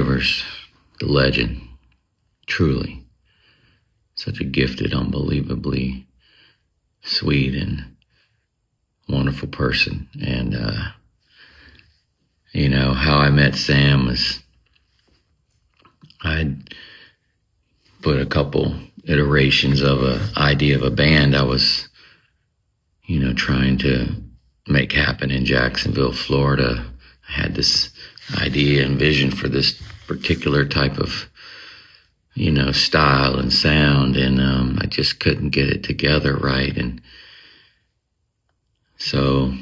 Rivers, the legend, truly. Such a gifted, unbelievably sweet and wonderful person. And, how I met Sam was I'd put a couple iterations of an idea of a band I was, trying to make happen in Jacksonville, Florida. I had this idea and vision for this particular type of, style and sound, and I just couldn't get it together right. And so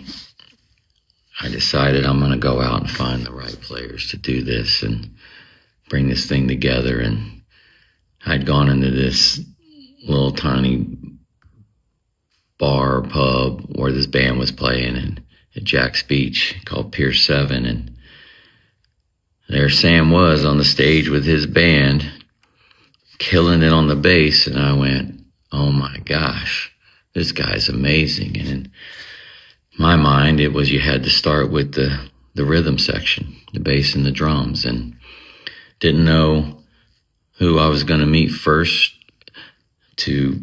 I decided I'm going to go out and find the right players to do this and bring this thing together. And I'd gone into this little tiny bar, pub, where this band was playing at Jack's Beach called Pier 7. And there Sam was on the stage with his band, killing it on the bass. And I went, oh my gosh, this guy's amazing. And in my mind, it was you had to start with the rhythm section, the bass and the drums, and didn't know who I was going to meet first to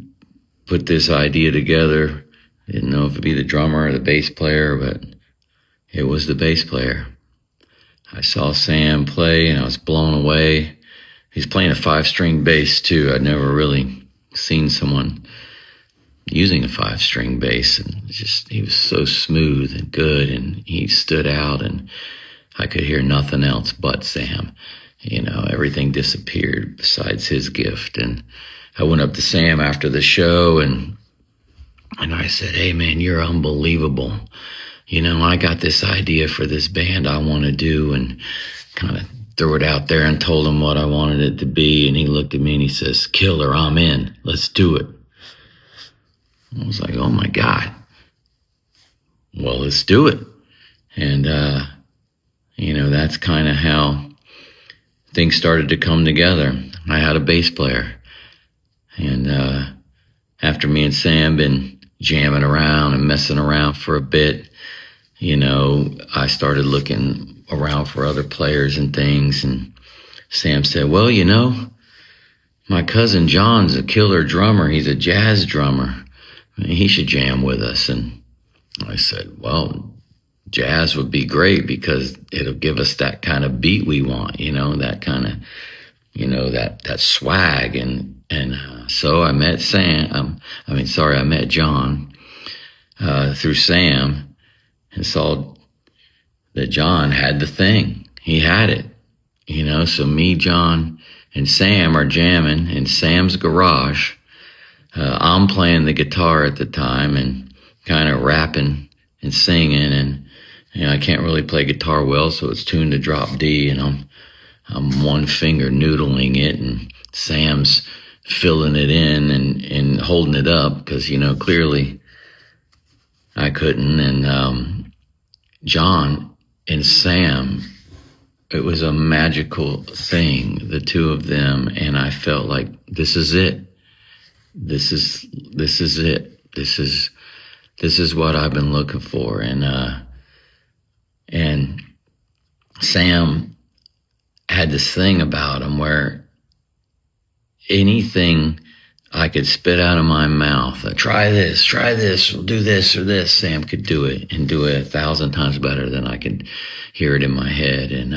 put this idea together. Didn't know if it'd be the drummer or the bass player, but it was the bass player. I saw Sam play and I was blown away. He's playing a 5-string bass too. I'd never really seen someone using a 5-string bass, and he was so smooth and good, and he stood out, and I could hear nothing else but Sam. Everything disappeared besides his gift. And I went up to Sam after the show and I said, hey man, you're unbelievable. I got this idea for this band I want to do, and kind of threw it out there and told him what I wanted it to be. And he looked at me and he says, killer, I'm in, let's do it. I was like, oh my God. Well, let's do it. And, that's kind of how things started to come together. I had a bass player. And after me and Sam been jamming around and messing around for a bit, I started looking around for other players and things. And Sam said, well, my cousin John's a killer drummer. He's a jazz drummer. He should jam with us. And I said, well, jazz would be great because it'll give us that kind of beat we want, that kind of, that swag. And so I met I met John through Sam, and saw that John had the thing. He had it, so me, John, and Sam are jamming in Sam's garage. I'm playing the guitar at the time and kind of rapping and singing, and I can't really play guitar well, so it's tuned to drop D, and I'm one finger noodling it, and Sam's filling it in and holding it up because clearly I couldn't. And John and Sam, it was a magical thing, the two of them, and I felt like this is it. This is it. This is what I've been looking for. And Sam had this thing about him where anything I could spit out of my mouth, try this, we'll do this or this, Sam could do it, and do it 1,000 times better than I could hear it in my head. And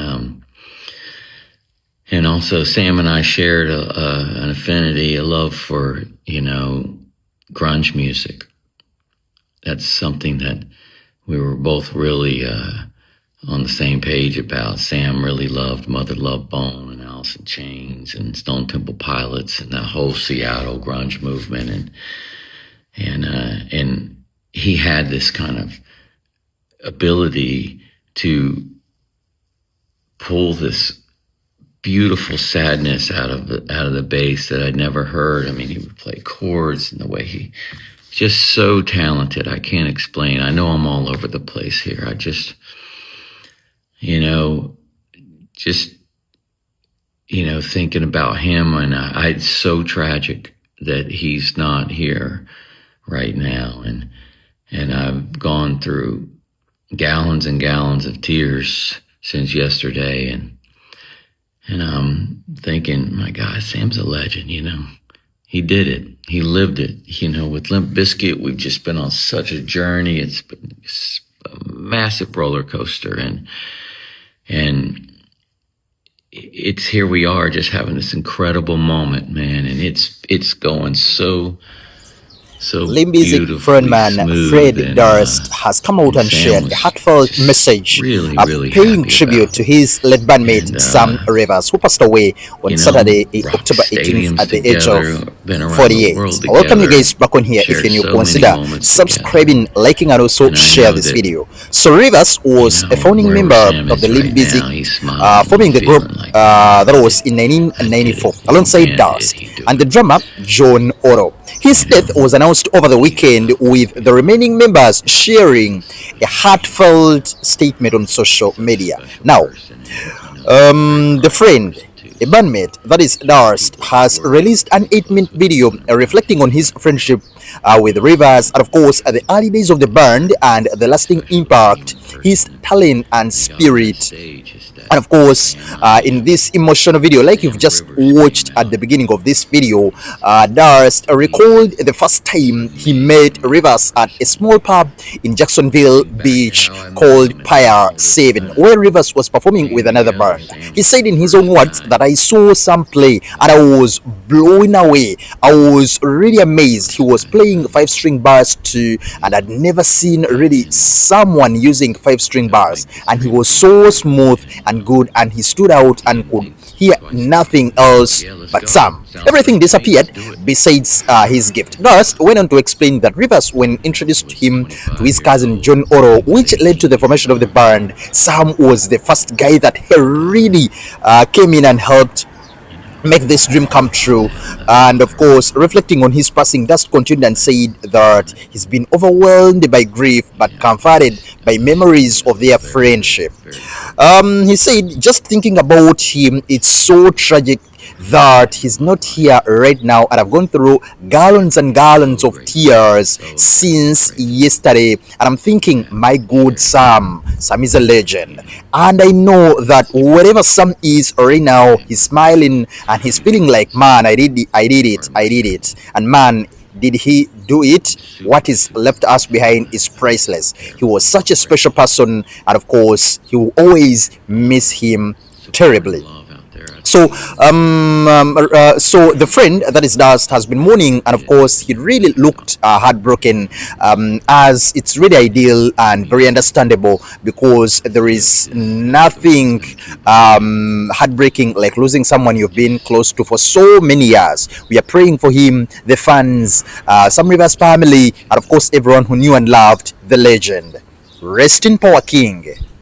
also Sam and I shared an affinity, a love for, grunge music. That's something that we were both really on the same page about. Sam really loved Mother Love Bone and Alice in Chains and Stone Temple Pilots and the whole Seattle grunge movement. And he had this kind of ability to pull this beautiful sadness out of the bass that I'd never heard. I mean, he would play chords, and the way he just so talented. I can't explain. I know I'm all over the place here. I just, thinking about him, and it's so tragic that he's not here right now. And I've gone through gallons and gallons of tears since yesterday. And I'm thinking, my God, Sam's a legend, He did it. He lived it. With Limp Bizkit, we've just been on such a journey. It's been a massive roller coaster. And it's here we are just having this incredible moment, man. And it's going so Limp Bizkit frontman Fred Durst has come out and shared a heartfelt message paying tribute to his late bandmate Sam Rivers, who passed away on Saturday, October 18th at the age of 48. I welcome you guys back on here. If you're new, consider subscribing, liking, and also share this video. So Rivers was a founding member of the Limp Bizkit, forming the group that was in 1994 alongside Durst and the drummer John Otto. His death was announced over the weekend, with the remaining members sharing a heartfelt statement on social media. Now, the friend, a bandmate, that is Durst, has released an 8-minute video reflecting on his friendship with Rivers, and of course the early days of the band and the lasting impact his talent and spirit. And of course, in this emotional video, like you've just watched at the beginning of this video, Durst recalled the first time he met Rivers at a small pub in Jacksonville Beach called Pier 7, where Rivers was performing with another band. He said in his own words that I saw Sam play and I was blown away. I was really amazed. He was playing 5-string bars too, and I'd never seen really someone using 5-string bars, and he was so smooth and good, and he stood out and could hear nothing else but Sam. Everything disappeared besides his gift. Durst went on to explain that Rivers, when introduced him to his cousin John Otto, which led to the formation of the band, Sam was the first guy that he really came in and helped make this dream come true. And of course, reflecting on his passing, Durst continued and said that he's been overwhelmed by grief but comforted by memories of their friendship. He said, just thinking about him, it's so tragic that he's not here right now, and I've gone through gallons and gallons of tears since yesterday, and I'm thinking, my good Sam is a legend, and I know that wherever Sam is right now, he's smiling and he's feeling like, man, I did it, and man, did he do it? What is left us behind is priceless. He was such a special person, and of course, he will always miss him terribly. So, so the friend, that is Durst, has been mourning, and of course, he really looked heartbroken, as it's really ideal and very understandable, because there is nothing heartbreaking like losing someone you've been close to for so many years. We are praying for him, the fans, Sam Rivers' family, and of course, everyone who knew and loved the legend. Rest in power, King.